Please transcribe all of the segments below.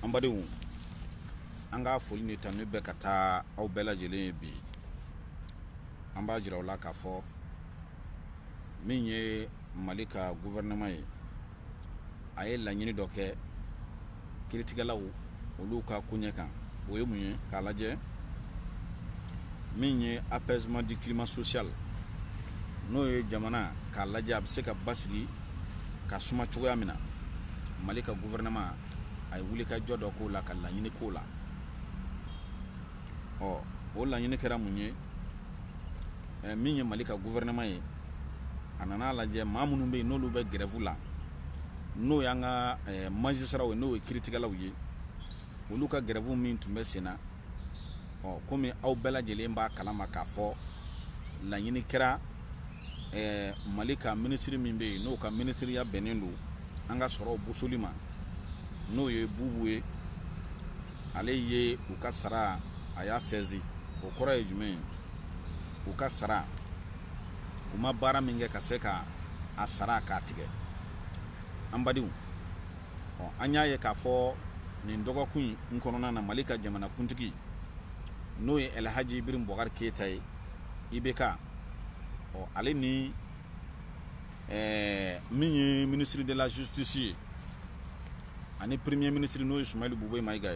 Ambadou anga foli ni tanu be kata au bela jele bi amba jira wala ka fo minye malika gouvernement yi aye la nyini doke kritikalaw olu ka kunye kan oye munye ka laje minye apaisement du climat social no ye jamana ka laje abse ka basigi ka suma chugoya mina malika gouvernement ay wuli ka jodo ko la ka la nyini ko la o la nyini kera munye minye malika gouvernement yi anana laje mamunu be no lu be grève la no yanga magistrat no criticala uye olu ka grève min tumbe sena comme aw bela jele mba kalama ka fo la nyini kera malika ministre min be no ka ministre ya benendo anga soro busolima no ye bubuye ale ye u ka sara aya sezi o kora ye jumen u ka sara kuma bara minge ka se ka asara ka tige ambadiu anya ye ka fo ni ndogo kun nkonona na malika jamana kuntigi no ye El Hadji Ibrahim Boubacar Keita ibeka ale ni ministre de la justice ani premier ministre no Ismaïl Bouboué Maïga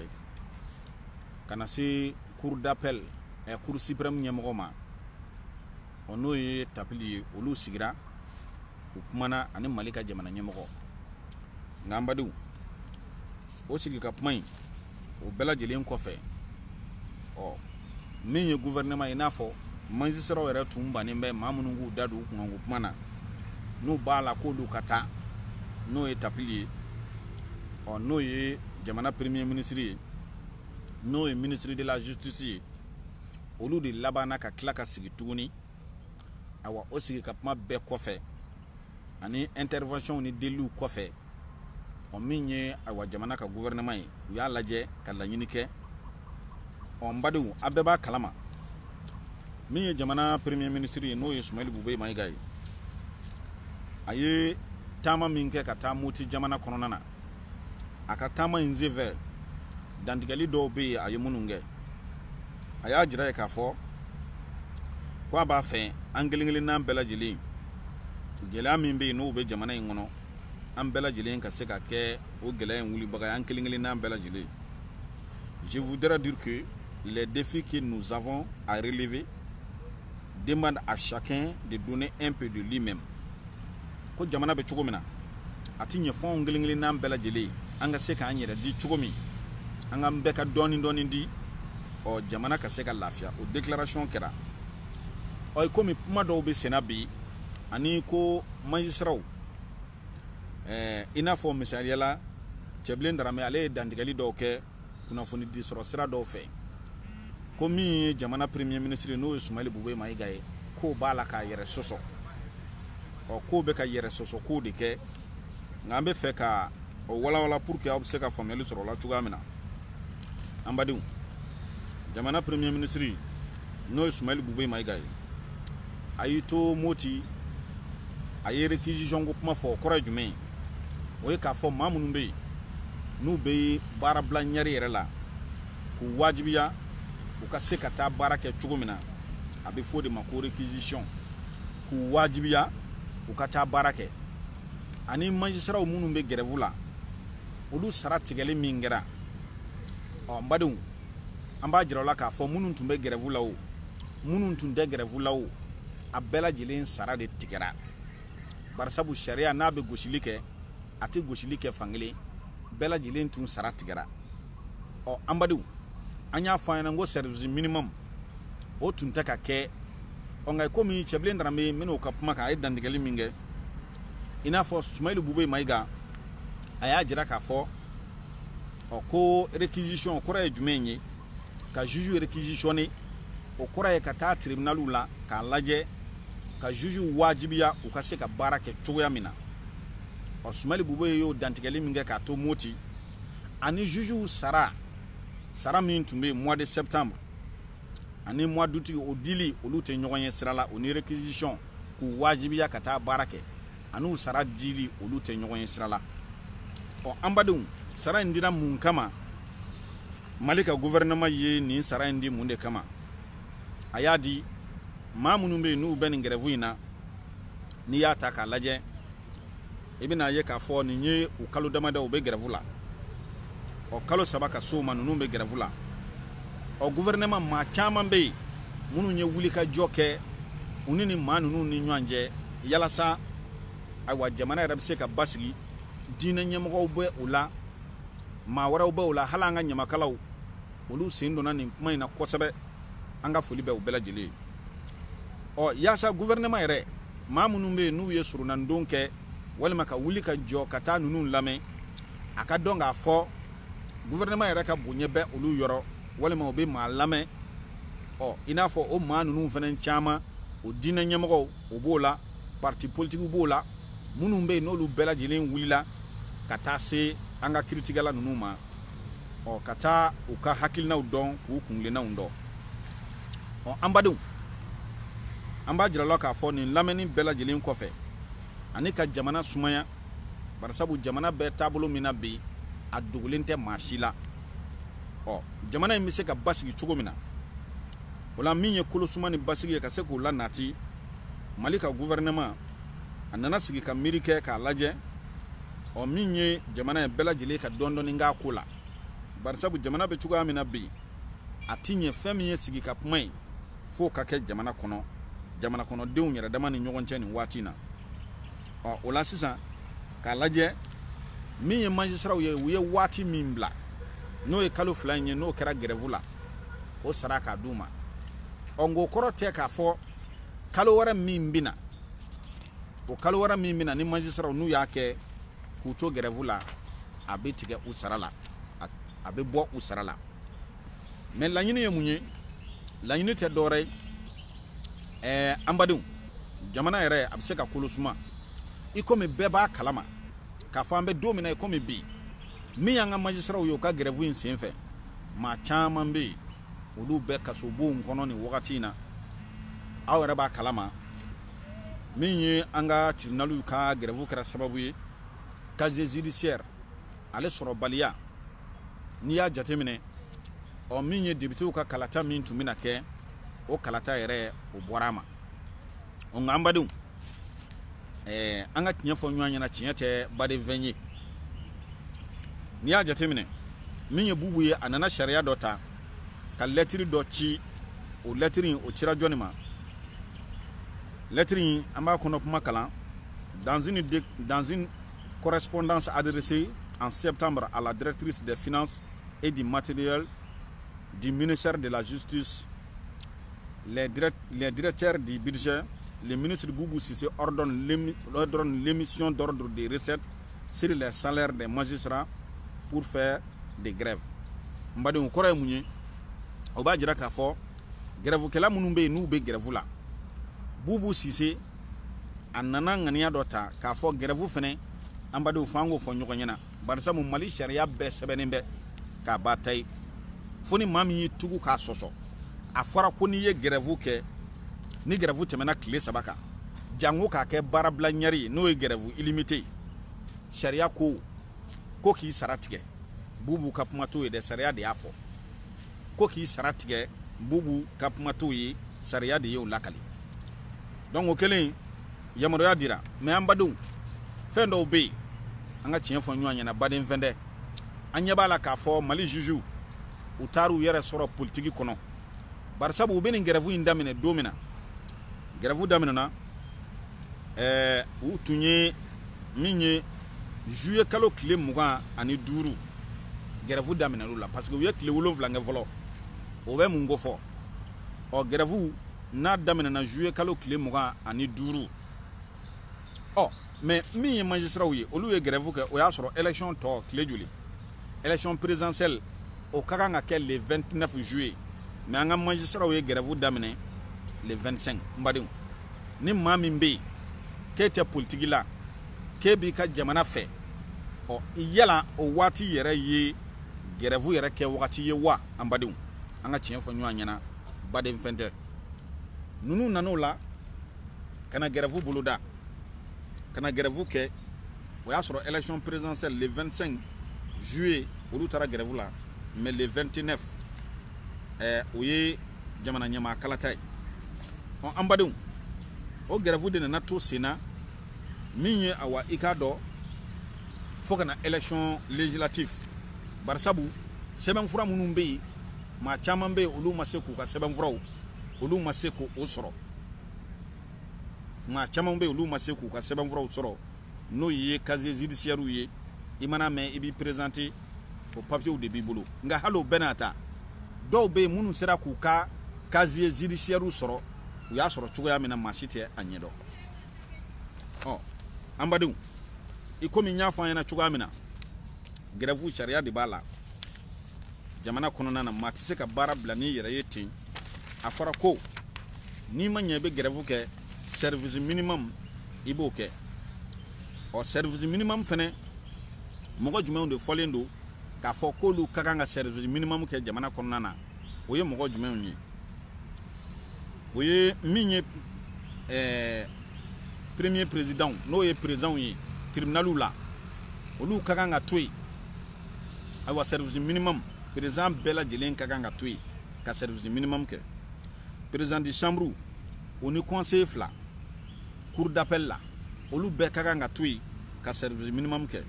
kana se cour d'appel et cour suprême nyamogoma ono ye tapili olu sigira ukumana ani malika jamana nyamogo ngambadu o sigi ka pmain o bela jelen kofe minye gouvernement inafo magistrat yere tumba ni mbe mamunungu dadu kunangu kumana no bala ko lu kata no ye tapili no ye jamana premier ministre no ye ministre de la justice olu de labana ka klaka sigi tuguni awa osigi ka pma be kofe ani intervention ni delu kofe minye awa jamana ka gouvernement yi ya laje ka la nyinike mbadu abeba kalama minye jamana premier ministre no Ismaïl Bouboué Maïga aye tama minke ka tamuti jamana kononana aka tama inzeve dandigali do be aye mununge aya jira ka fo kwa ba fe angelingeli na bela jili gela min be no be jamana ngono an bela jili ka se ka ke o gela en wuli baga angelingeli na bela jili. Je voudrais dire que les défis que nous avons à relever demandent à chacun de donner un peu de lui-même. Ko jamana be chugomina ati nye fon angelingeli na bela jili anga se ka anyere di chugomi anga mbeka doni di o jamana ka se ka lafia o déclaration kera o komi puma do be senabi ani ko magistrat ina fo misaliala Cheblin Darame ale dandigali do ke kuna foni di soro sira do fe komi jamana premier ministre no Ismaïl Bouboué Maïga ko bala ka yere soso o ko be ka yere soso ko de ke ngambe fe ka o wala pour que obse ka famille soro la tugamina ambadiu jamana premier ministre no Ismaïl Bouboué Maïga ayito moti aye réquisition ko kuma fo kora jume o ka fo mamunu be nu be bara bla nyari yere la ku wajibiya u ka se ka ta bara ke chugumina abi fo de mako réquisition ku wajibiya u ka ta bara ke ani magistrat munu be grève la olu sara tigele mingera mbadu amba jira la ka fo munu tumbe grève la o munu tunde grève la o abela jelen sara de tigera barsabu sharia na be goshilike ati goshilike fangile bela jelen tun sara tigera ambadu anya fayna ngo service minimum o tun taka ke onga komi Cheblin Darame mino ka puma ka dandigali minge ina fo Ismaïl Bouboué Maïga aya jira ka fo ko réquisition ko ra jumenye ka juge réquisitionné o ko ra ka ta tribunalu la ka laje ka juju wajibiya u ka se ka barake chugoya mina Ismaïl Bouboué yo dantigali minge ka to moti ani juju sara min tumbe mois de septembre ani mois d'août o dili olu te nyogonye sirala o ni réquisition ku wajibiya ka ta barake anu sara dili olu te nyogonye sirala ambadun sara ndira mun kama Mali ka gouvernement ye nin sara indi mun de kama a y'a di maa minnu bɛ yen n'u bɛ nin grève in na n'i y'a ta k'a lajɛ i bɛna ye k'a fɔ nin ye u kalo damadɔ u bɛ grève la ɔ kalo saba ka s'o ma ninnu bɛ grève la ɔ gouvernement maa caman bɛ yen minnu ye wulikajɔ kɛ u ni nin maa ninnu ni ɲɔgɔn cɛ yalasa ayiwa jamana yɛrɛ bɛ se ka basigi diinɛ ɲɛmɔgɔw bɛ o la maa wɛrɛw bɛ o la hali an ka ɲamakalaw olu sen donna nin kuma in na kosɛbɛ an ka foli bɛ u bɛɛ lajɛlen ye ɔ yaasa gouvernement yɛrɛ maa minnu bɛ yen n'u ye surunalidon kɛ walima ka wuli ka jɔ ka taa ninnu lamɛn a ka dɔn k'a fɔ gouvernement yɛrɛ ka bonya bɛ olu yɔrɔ walima u bɛ maa lamɛn ɔ i n'a fɔ o maa ninnu fana caman o diinɛ ɲɛmɔgɔw o b'o la parti politique b'o la minnu bɛ yen n'olu bɛɛ lajɛlen wulila ka taa se an ka kiritigɛla ninnu ma ɔ ka taa u ka hakilinaw dɔn k'u kungilennaw dɔn ɔ an badenw an b'a jira la k'a fɔ nin lamɛnni bɛɛ lajɛlen kɔfɛ ani ka jamana sumaya barisabu jamana bɛɛ taabolo min na bi a dogolen tɛ maa si la ɔ jamana in bɛ se ka basigi cogo min na o la min ye kolosuma ni basigi ye ka se k'o la nati Mali ka gouvernement a nana sigi ka miiri kɛ k'a lajɛ ɔ min ye jamana ye bɛɛ lajɛlen ka dɔɔni k'a ko la barisabu jamana bɛ cogoya min na bi a ti ɲɛ fɛn min ye sigi ka kuma ye fo ka kɛ jamana kɔnɔ jamana kɔnɔdenw yɛrɛ dama ni ɲɔgɔn cɛ nin waati in na ɔ o la sisan k'a lajɛ min ye magistraw ye u ye waati min bila n'o ye kalo 2 in ye n'o kɛra grève la o sara k'a d'u ma ɔ ngo kɔrɔ tɛ k'a fɔ kalo wɛrɛ min bɛna o kalo wɛrɛ min bɛna ni magistraw n'u y'a kɛ k'u to grève la a bɛ tigɛ u sara la a bɛ bɔ u sara la mais laɲini ye mun ye laɲini tɛ dɔwɛrɛ ye an badenw jamana yɛrɛ a bɛ se ka kolosuma i komi bɛɛ b'a kalama k'a fɔ an bɛ don min na i komi bi min y'an ka magistraw ye u ka grève in senfɛ maa caman bɛ yen olu bɛ kasobon kɔnɔ nin wagati in na aw yɛrɛ b'a kalama min ye an ka tribunaliw ka grève kɛra sababu ye casier judiciaire ale sɔrɔ baliya n'i y'a jateminɛ ɔ min ye députéw ka kalata min tun bɛna kɛ o kalata yɛrɛ o bɔra a ma ɔ nka an badenw an ka tiɲɛ fɔ ɲɔgɔn ɲɛna tiɲɛ tɛ baden fɛn ye n'i y'a jateminɛ min ye bubu ye a nana sariya dɔ ta ka lɛtiri dɔ ci o lɛtiri in o cira jɔnni ma lɛtiri in an b'a kɔnɔ kuma kalan dans une correspondance adressée en septembre à la directrice des finances et du matériel du ministère de la Justice, les directeurs du budget, le ministre Boubou Cissé ordonne l'émission d'ordre des recettes sur les salaires des magistrats pour faire des grèves. Mbadi on kɔrɔ ye mun ye o b'a jira k'a fɔ grèvekɛla minnu bɛ yen n'u bɛ grève la Boubou Cissé a nana ŋaniya dɔ ta k'a fɔ grève fɛnɛ an badenw fɔ an k'o fɔ ɲɔgɔn ɲɛna barisabu Mali sariya bɛɛ sɛbɛnnen bɛ k'a ba ta ye fo ni maa min y'i tugu k'a sɔsɔ a fɔra ko n'i ye grève kɛ ni grève tɛmɛna tile 3 kan jango k'a kɛ baarabila ɲɛri ye n'o ye grève illimité ye sariya ko k'i sara tigɛ Bubu ka kuma t'o ye dɛ sariya de y'a fɔ ko k'i sara tigɛ Bubu ka kuma t'o ye sariya de y'o lakali donc o kɛlen yamaruya dira mais an badenw fɛn dɔw bɛ yen an ka tiɲɛ fɔ ɲɔgɔn ɲɛna baden fɛn dɛ an ɲɛ b'a la k'a fɔ Mali juges u taar'u yɛrɛ sɔrɔ politique kɔnɔ barisabu u bɛ nin grève in daminɛ don min na grève daminɛna u tun ye min ye juillet kalo tile 25 grève daminɛr'u la parce que u ye tile 7 kɛ fɔlɔ o bɛ mun ko fɔ ɔ grève n'a daminɛna juillet kalo tile 25 ɔ mais min ye magistraw ye olu ye grève kɛ o y'a sɔrɔ élection tɔ tile joli élection présidentielle o ka kan ka kɛ le 29 juillet mais an ka magistraw ye grève daminɛ le 25 n badenw ni maa min bɛ yen k'e tɛ politique la k'e b'i ka jamana fɛ ɔ yala o waati yɛrɛ ye grève yɛrɛ kɛ wagati ye wa an badenw an ka tiɲɛ fɔ ɲɔgɔn ɲɛna baden fɛn tɛ ninnu nan'o la ka na grève boloda ka na grève kɛ o y'a sɔrɔ élection présidentielle le 25 juillet olu taara grève la mais le 29 o ye jamana ɲɛma kalata ye an badenw o grève de nana to senna min ye awa i k'a dɔn fo kana élection législative barisabu sɛbɛnfura minnu bɛ yen maa caman bɛ yen olu ma se k'u ka sɛbɛnfuraw olu ma se k'o sɔrɔ maa caman bɛ yen olu ma se k'u ka sɛbɛnfuraw sɔrɔ n'o ye casier judiciaire ye i mana mɛn i b'i présenter o papiers de b'i bolo nka hali o bɛɛ n'a ta dɔw bɛ yen minnu sera k'u ka casier judiciaire sɔrɔ u y'a sɔrɔ cogoya min na maa si tɛ a ɲɛdɔn an badenw i komi n y'a fɔ an ɲɛna cogoya min na grève sariya de b'a la jamana kɔnɔna na maa tɛ se ka baara bila n'i yɛrɛ ye ten a fɔra ko n'i ma ɲɛ i bɛ grève kɛ service minimum i b'o kɛ service minimum fɛnɛ mɔgɔ jumɛnw de fɔlen don k'a fɔ k'olu ka kan ka service minimum kɛ jamana kɔnɔna na o ye mɔgɔ jumɛnw ye o ye min ye premier président n'o ye président ye tribunaliw la olu ka kan ka to yen ayiwa service minimum président bɛɛ lajɛlen ka kan ka to yen ka service minimum kɛ président de chambre o ni conseiller fila cour d'appel la olu bɛɛ ka kan ka to yen ka service minimum kɛ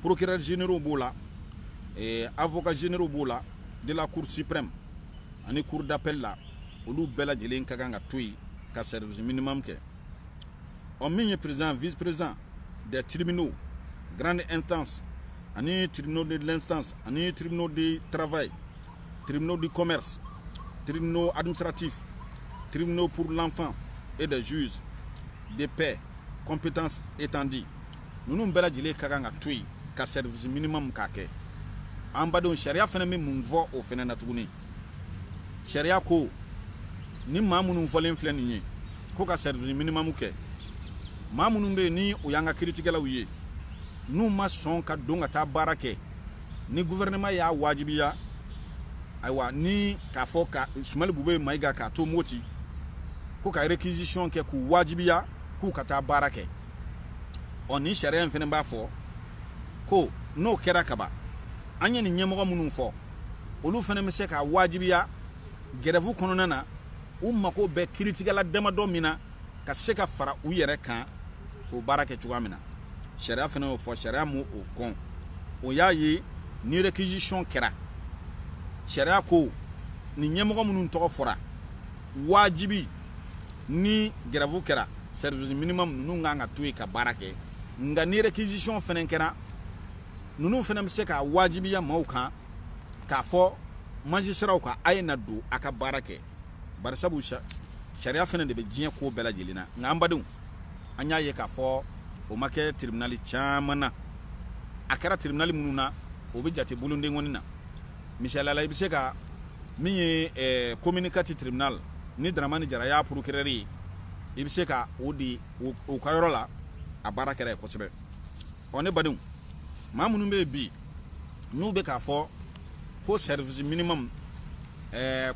procureur généraux b'o la avocat généraux b'o la de la cour suprême ani cour d'appel la olu bɛɛ lajɛlen ka kan ka to yen ka service minimum kɛ min ye président vice président des tribunaux grande instance ani tribunaux de l'instance ani tribunaux de travail tribunaux du commerce tribunaux administratifs tribunaux pour l'enfant et des juges de paix compétences étendues ninnu bɛɛ lajɛlen ka kan ka to yen ka service minimum k'a kɛ an badenw sariya fana bɛ mun fɔ o fana na tuguni sariya ko ni maa minnu fɔlen filɛ nin ye ko ka service minimum kɛ maa minnu bɛ yen ni o y'an ka kiiritigɛlaw ye n'u ma sɔn ka don ka taa baara kɛ ni gouvernement y'a wajibiya ayiwa ni k'a fɔ ka Sumali Bube Mayiga k'a to Moti ko ka réquisition kɛ k'u wajibiya k'u ka taa baara kɛ ni sariya in fana b'a fɔ ko n'o kɛra kaba an ye nin ɲɛmɔgɔ minnu fɔ olu fana bɛ se ka wajibiya grève kɔnɔna na u mako bɛ kiiritigɛla damadɔ min na ka se ka fara u yɛrɛ kan k'o baara kɛ cogoya min na sariya fana y'o fɔ sariya m'o kɔn o y'a ye ni réquisition kɛra sariya ko ni ɲɛmɔgɔ minnu tɔgɔ fɔra wajibi ni grève kɛra service minimum ninnu kan ka to yen ka baara kɛ nka ni réquisition fana kɛra ninnu fana bɛ se ka wajibiya maaw kan k'a fɔ magistraw ka a ye na don a ka baara kɛ barisabu sariya fana de bɛ diɲɛ ko bɛɛ lajɛlen na nka an badenw an y'a ye k'a fɔ o ma kɛ tribunal caman na a kɛra tribunal minnu na o bɛ jate bolonden kɔni na misaliyala i bɛ se ka min ye communicati tribunal ni Dramani Jara y'a procureur ye i bɛ se ka o di o ka yɔrɔ la a baara kɛra ye kosɛbɛ ne badenw maa minnu bɛ yen bi n'u bɛ k'a fɔ ko service minimum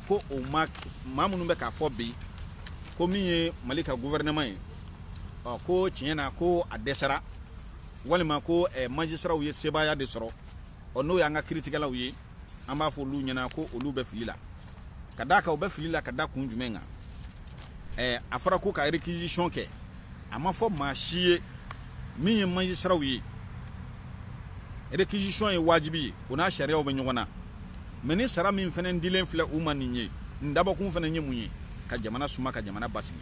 ko o ma maa minnu bɛ k'a fɔ bi ko min ye Mali ka gouvernement ye ko tiɲɛ na ko a dɛsɛra walima ko magistraw ye sebaaya de sɔrɔ n'o y'an ka kiiritigɛlaw ye an b'a fɔ olu ɲɛna ko olu bɛ fili la ka d'a kan u bɛ fili la ka da kun jumɛn kan a fɔra ko ka réquisition kɛ a ma fɔ maa si ye min ye magistraw ye réquisition ye wajibi ye o n'a sariyaw bɛ ɲɔgɔn na mais ni sara min fana dilen filɛ u ma nin ye nin dabɔkun fana ye mun ye ka jamana suma ka jamana basigi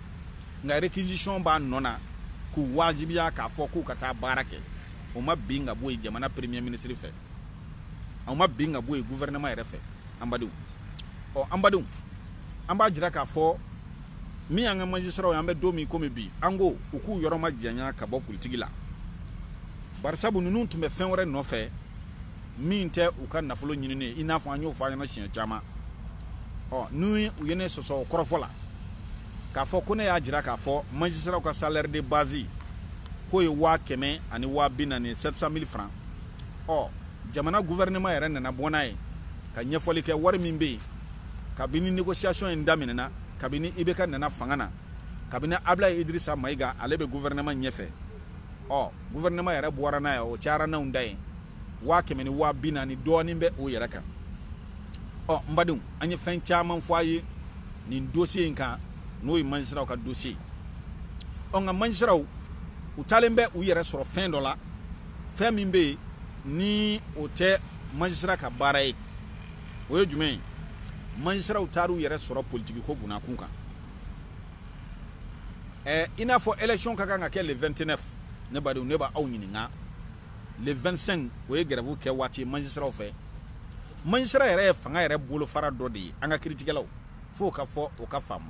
nka réquisition b'a nɔ na k'u wajibiya k'a fɔ k'u ka taa baara kɛ o ma bin ka bɔ yen jamana premier ministre fɛ o ma bin ka bɔ yen gouvernement yɛrɛ fɛ an badenw an badenw an b'a jira k'a fɔ min y'an ka magistraw ye an bɛ don min komi bi an ko u k'u yɔrɔ ma janya ka bɔ politiki la barisabu ninnu tun bɛ fɛn wɛrɛ nɔfɛ min tɛ u ka nafolo ɲinini i n'a fɔ an y'o fɔ an ɲɛna siɲɛ caman n'u u ye ne sɔsɔ o kɔrɔfɔ la k'a fɔ ko ne y'a jira k'a fɔ magistraw ka salaire de base k'o ye 140,000 700,000 francs jamana gouvernement yɛrɛ nana bɔ n'a ye ka ɲɛfɔli kɛ wari min bɛ yen kabini négociation in daminɛna kabini IBK nana fanga na kabini Ablaye Idrissa Mayiga ale bɛ gouvernement ɲɛfɛ gouvernement yɛrɛ bɔra n'a ye o cayara n'anw da ye 140,000 dɔɔnin bɛ o yɛrɛ kan mbadum anye fen chairman foye ni dossier nka no yi mansira ka dossier nga mansira utalembe u yere soro fin dola fin mimbe ni ote mansira ka barai oye jume mansira utaru yere soro politique ko buna kunka ina fo election kaka nga ke le 29 ne badu ne ba aw nyininga le 25 oye grève ke wati mansira fe mansira yere fanga yere bolo fara dodi anga critiquer law fo ka fo o ka fam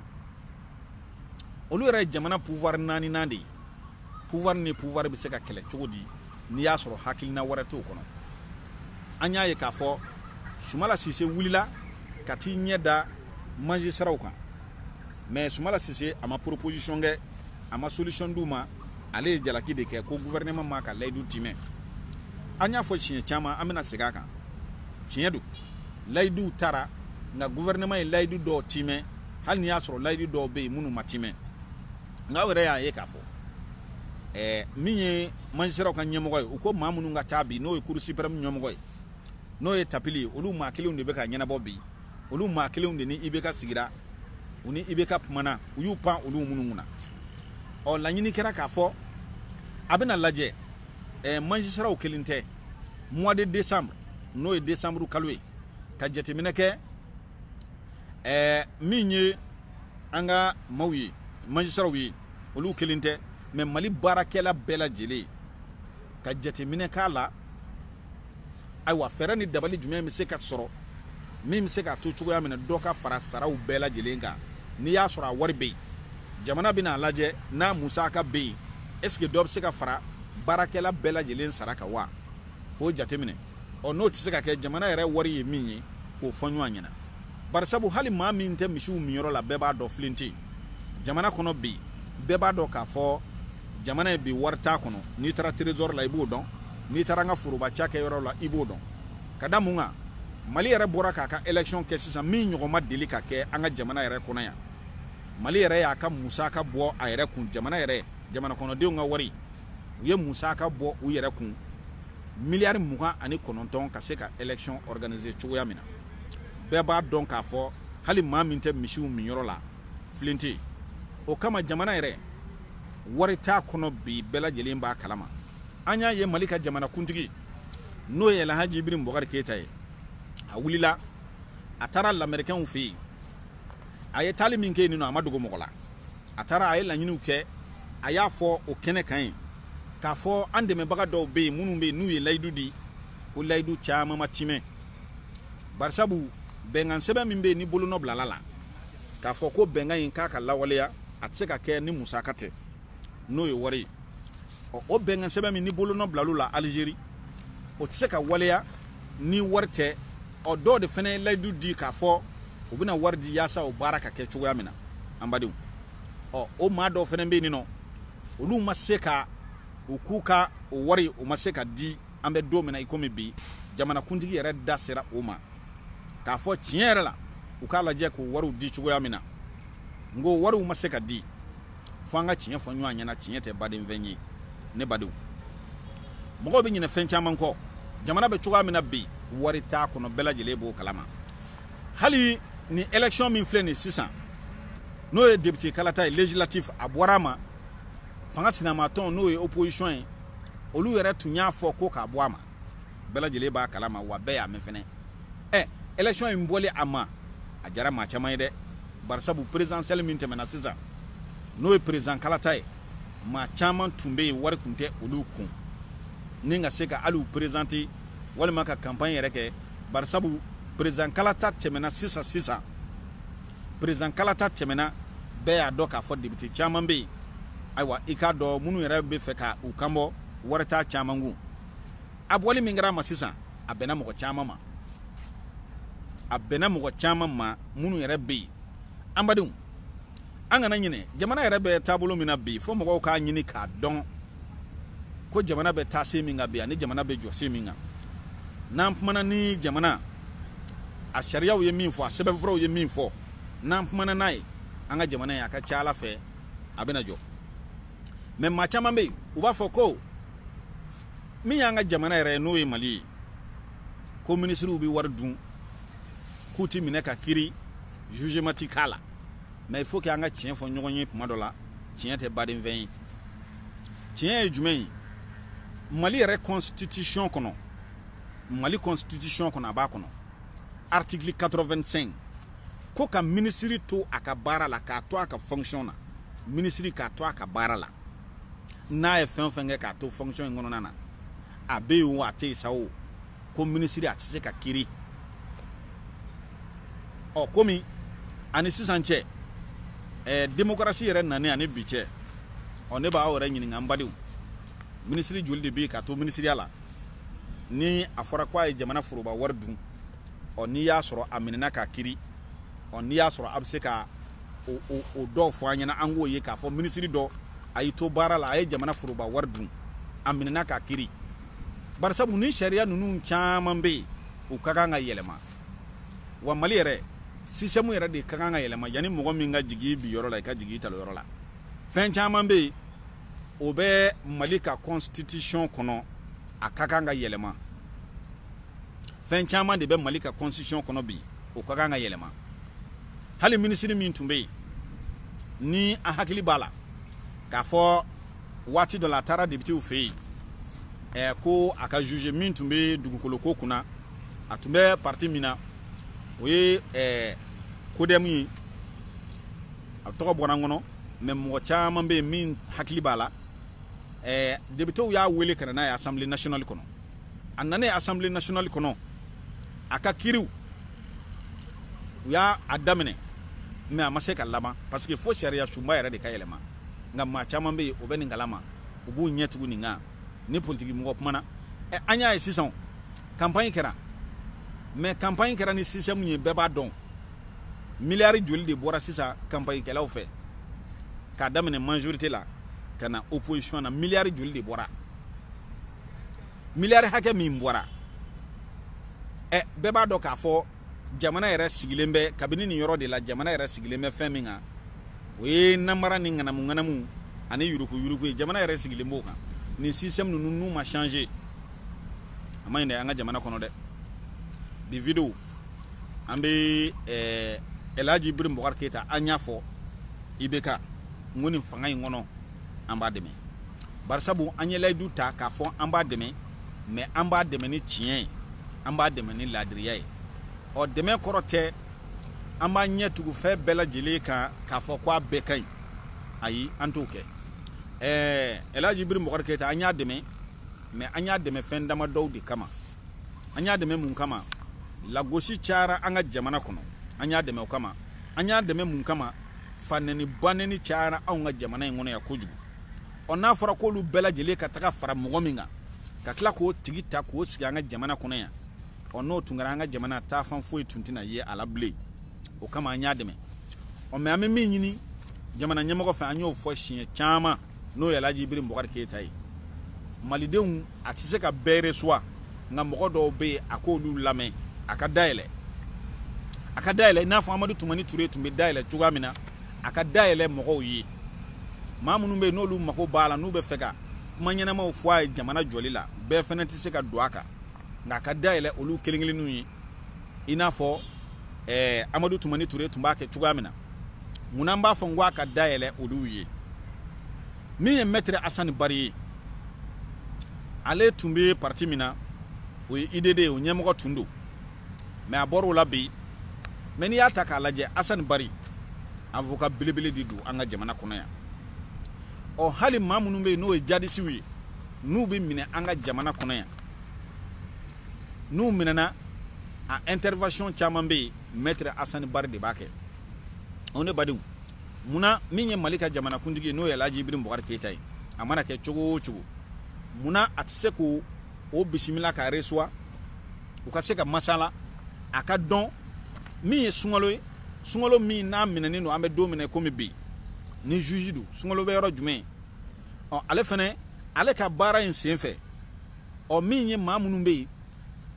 olu yere jamana pouvoir nani nandi pouvoir ni pouvoir bi se ka kele chogodi ni ya soro hakilina warate kono anya ye ka fo Soumala Cissé wulila kati nyeda magistrat kan mais Soumala Cissé ama proposition ge ama solution duma ale jalaki de ke ko gouvernement ma ka laydu time anya fo chien chama amina sigaka chiedu laydu tara na gouvernement laydu do time hal ni asro laydu do be munu matime nga were ya ye ka fo minye magistrat kan nyemogoy uko mamunu nga tabi no cour suprême nyemogoy no ye tapili olu ma kelen de be ka nyana bobi olu ma kelen de ni ibeka sigira uni ibeka pumana uyu pa olu mununguna o la nyini kera ka fo abena laje magistrat o kelinte mois de décembre no ye décembre kalwe ka jetemine ke minye anga mawyi magistrat wi olu kelinte mais Mali barakela bela jele ka jetemine kala aywa fere ni dabali jume mi se ka soro mi se ka to chugo ya mina doka fara saraw bela jelenga ni ya soro wari be jamana bina laje na Musa ka be est-ce que dob se ka fara barakela bela jelen saraka wa ho jatemine o no ti se ka ke jamana yere wari ye minyi ko fonyo anyana barsabu hali ma min te mishu miyoro la beba do flinti jamana kono be beba do ka fo jamana bi warta kono ni tara trésor la ibu don ni taranga furuba chake yoro la ibu don kada munga Mali yere bora ka election ke sisa min nyogoma deli ka ke anga jamana yere kono ya Mali yere ya ka Musa ka bo a yere kun jamana kono de nga wari uye Musa ka bo u yere kun milliard muga ani kononton ka se ka election organiser chuya mina beba don ka fo hali ma min te mishu minyoro la flinti o kama jamana yere wari ta kono bi bela jelen ba kalama anya ye Malika jamana kuntigi no ye la Haji Ibrahim Boubacar Keita ye a wulila atara l'américain fi aye tali min ke ni no amadugo mogola atara aye la nyinu ke aya fo o kene kan ka fo ande me baga do be munu be nu ye laydu di ko laydu chama matime barsabu bengan sebe min be ni bolu no blalala ka fo ko bengan yin ka lawale ya atseka ke ni Musa Kate no ye wari o bengan sebe mi ni bolo no blalula Algérie o tseka waleya ni warte o do de fene laydu di ka fo o bina wardi yasa o baraka ke chuya mina ambadu o ma do fene be ni no olu maseka o kuka o wari o maseka di ambe do mina ikomi bi jamana kuntigi yere dasera o ma ka fo tiere la o kala je ko waru di chuya mina ngo waru maseka di fanga tiye fo nyu anya na tiye te badin venyi ne badu mogo bi nyina fencha manko jamana be chuga mina bi wari ta kono bela jele bo kalama hali ni election min fleni 600 no ye député kalata législatif abwarama fanga sinama ton no ye opposition olu yere tunya fo ko ka abwama bela jele ba kalama wa be ya mefene election mbole ama ajara ma chama ide barsabu présidentiel min temena 600 no ye président kalata ma chama tumbe wari kunte olu kun ninga seka alu présenter wala maka campagne reke barsabu président kalata temena 600 président kalata temena be ya doka fo député chama be aywa ikado munu yere be feka ukambo warata chama ngu abwali mingra ma 600 abena mo chama ma munu yere be ambadum angana nyine jamana yere be tabulo mina bi fo mo ka nyini ka don ko jamana be tase minga bi ani jamana be jose minga nampmana ni jamana a sharia wo yemin fo a sebe fro wo yemin fo nampmana nai anga jamana ya ka chala fe abena jo me ma chama be uba fo ko mi anga jamana yere no e Mali ko ministre ubi war dun k'u ti minɛ ka kiri jugement ti k'a la mais il faut que an ka tiɲɛ fɔ ɲɔgɔn ye tuma dɔ la tiɲɛ tɛ badenfɛn ye tiɲɛ ye jumɛn ye Mali yɛrɛ constitution kɔnɔ Mali constitution kɔnɔ a b'a kɔnɔ article 85 ko ka ministre to a ka baara la k'a to a ka fonction na ministre k'a to a ka baara la n'a ye fɛn o fɛn kɛ k'a to fonction in kɔnɔna na a bɛ yen o a tɛ yen sa o ko ministre a tɛ se ka kiri ɔ komi ani sisan cɛ démocratie yɛrɛ nani ani bi cɛ ɔ ne b'aw yɛrɛ ɲininka n badenw ministre joli de bɛ yen k'a to ministeriya la ni a fɔra ko a ye jamana foroba wari dun ɔ n'i y'a sɔrɔ a minɛna k'a kiri ɔ n'i y'a sɔrɔ a bɛ se ka o dɔw fɔ an ɲɛna an k'o ye k'a fɔ ministre dɔ a y'i to baara la a ye jamana foroba wari dun a minɛna k'a kiri bari sabu ni sariya ninnu caman bɛ yen u ka kan ka yɛlɛma wa Mali yɛrɛ système yɛrɛ de ka kan ka yɛlɛma yanni mɔgɔ min ka jigin bi yɔrɔ la i ka jigin i talo yɔrɔ la fɛn caman bɛ yen o bɛ Mali ka constitution kɔnɔ a ka kan ka yɛlɛma fɛn caman de bɛ Mali ka constitution kɔnɔ bi o ka kan ka yɛlɛma hali ministre min tun bɛ yen ni a hakili b'a la k'a fɔ waati dɔ la a taara député fɛ yen ko a ka juge min tun bɛ dugukolo ko kunna a tun bɛ parti min na o ye kodɛmu ye a tɔgɔ bɔra n kɔnɔ mais mɔgɔ caman bɛ yen min hakili b'a la député y'a wele ka na n'a ye assemblée nationale kɔnɔ a nana assemblée nationale kɔnɔ a ka kiriw u y'a daminɛ mais a ma se ka laban parce que fo sariya sunba yɛrɛ de ka yɛlɛma nka maa caman bɛ yen o bɛ nin kalama u b'u ɲɛ tugu nin kan ni politique mɔgɔ kumana an y'a ye sisan campagne kɛra mais campagne kɛra ni système ye bɛɛ b'a dɔn miliyari joli de bɔra sisan campagne kɛlaw fɛ k'a daminɛ majorité la ka na opposition na miliyari joli de bɔra miliyari hakɛ min bɔra bɛɛ b'a dɔn k'a fɔ jamana yɛrɛ sigilen bɛ kabini nin yɔrɔ de la jamana yɛrɛ sigilen bɛ fɛn min kan o ye namara ni ŋanamu ani yuruku ye jamana yɛrɛ sigilen b'o kan nin système ninnu n'u ma changer a ma ɲi dɛ an ka jamana kɔnɔ dɛ bi vidéo an bɛ Elhaji Ibrahim Boubacar Keita an y'a fɔ IBK n ko nin fanga in kɔnɔ an b'a dɛmɛ bari sabu an ye layidu ta k'a fɔ an b'a dɛmɛ mais an b'a dɛmɛ ni tiɲɛ ye an b'a dɛmɛ ni laadiriya ye ɔ dɛmɛ kɔrɔ tɛ an b'a ɲɛ tugu fɛn bɛɛ lajɛlen kan k'a fɔ ko a bɛɛ ka ɲi ayi an t'o kɛ Elhaji Ibrahim Boubacar Keita an y'a dɛmɛ mais an y'a dɛmɛ fɛn damadɔw de kama an y'a dɛmɛ mun kama lagosi cayara an ka jamana kɔnɔ an y'a dɛmɛ o kama an y'a dɛmɛ mun kama fanɛni banɛni cayara anw ka jamana in kɔnɔ yan kojugu ɔ n'a fɔra k'olu bɛɛ lajɛlen ka taga fara mɔgɔ min kan ka tila k'o tigi ta k'o sigi an ka jamana kɔnɔ yan ɔ n'o tun kɛra an ka jamana taafan foyi tun tɛna ye a la bilen o kama an y'a dɛmɛ ɔ mais an bɛ min ɲini jamana ɲɛmɔgɔ fɛ an y'o fɔ siɲɛ caman n'o ye Elhaji Ibrahim Boubacar Keita ye malidenw a tɛ se ka bɛɛ reçoit nka mɔgɔ dɔw bɛ yen a k'olu lamɛn a ka dayɛlɛ i n'a fɔ Amadu Tumani Ture tun bɛ dayɛlɛ cogoya min na a ka dayɛlɛ mɔgɔw ye maa minnu bɛ yen n'olu mago b'a la n'u bɛ fɛ ka kuma ɲɛnamaw fɔ a ye jamana jɔli la bɛɛ fana tɛ se ka don a kan nka a ka dayɛlɛ olu kelen-kelenninw ye i n'a fɔ Amadu Tumani Ture tun b'a kɛ cogoya min na munna an b'a fɔ n ko a ka dayɛlɛ olu ye min ye Maître Assane Bari ye ale tun bɛ parti min na o ye IDD o ɲɛmɔgɔ tun don mais a bɔra o la bi mais n'i y'a ta k'a lajɛ Assane Bari avocat belebele de don an ka jamana kɔnɔ yan ɔ hali maa minnu bɛ yen n'o ye jadisiw ye n'u bɛ minɛ an ka jamana kɔnɔ yan n'u minɛna a intervention caman bɛ yen Maître Assane Bari de b'a kɛ o ne badenw munna min ye Mali ka jamanakuntigi ye n'o ye Elhaji Ibrahim Boubacar Keita ye a mana kɛ cogo o cogo munna a tɛ se k'o bisimila ka reçoit u ka se ka masala a ka dɔn min ye sunkalo ye sunkalo min n'a minɛnen don an bɛ don min na komi bi ni juge don sunkalo bɛ yɔrɔ jumɛn ɔ ale fana ale ka baara in senfɛ ɔ min ye maa minnu bɛ yen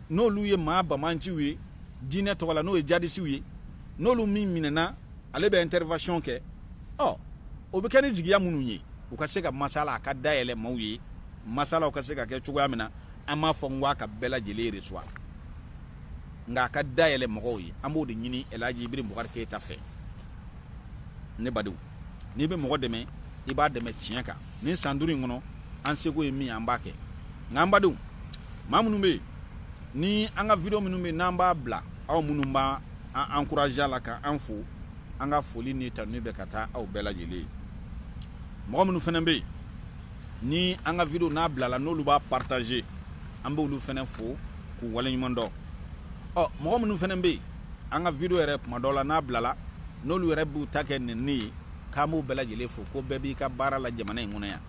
n'olu ye maa bamanciw ye diinɛ tɔgɔ la n'o ye jadisiw ye n'olu min minɛna ale bɛ intervention kɛ ɔ o bɛ kɛ ni jigiya minnu ye u ka se ka masala a ka dayɛlɛ maaw ye masalaw ka se ka kɛ cogoya min na an m'a fɔ n ko a ka bɛɛ lajɛlen reçoit nga ka dayele mɔgɔw ye an b'o de ɲini Elhaji Ibrim Boubacar Keita fɛ ne badenw n'i bɛ mɔgɔ dɛmɛ i b'a dɛmɛ tiɲɛ kan ni san 5 in kɔnɔ an seko ye min an b'a kɛ nka an badenw maa minnu bɛ yen ni an ka video minnu bɛ yen n'an b'a bila aw minnu b'a an encourager la ka an fo an ka foli ni tanu bɛ ka taa aw bɛɛ lajɛlen ye mɔgɔ minnu fana bɛ yen ni an ka video n'a bilala n'olu b'a partager an b'olu fana fo k'u waleɲuman dɔn mɔgɔ minnu fana bɛ yen an ka video yɛrɛ kuma dɔw la n'a bilala n'olu yɛrɛ b'u ta kɛ nɛni ye k'an b'u bɛɛ lajɛlen fo ko bɛɛ b'i ka baara la jamana in kɔnɔ yan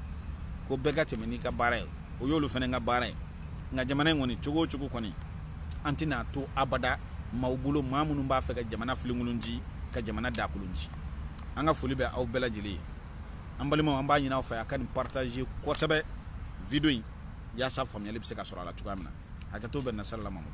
ko bɛɛ ka tɛmɛ n'i ka baara ye o y'olu fana ka baara ye nka jamana in kɔni cogo o cogo kɔni an tɛna to abada maaw bolo maa minnu b'a fɛ ka jamana filenkolon ci ka jamana dakolon ci an ka foli bɛ aw bɛɛ lajɛlen ye an balimaw an b'a ɲini aw fɛ a ka nin partager kosɛbɛ video in yaasa faamuyali bɛ se ka sɔrɔ a la cogoya min na hakɛto bɛ Nasara Mamadu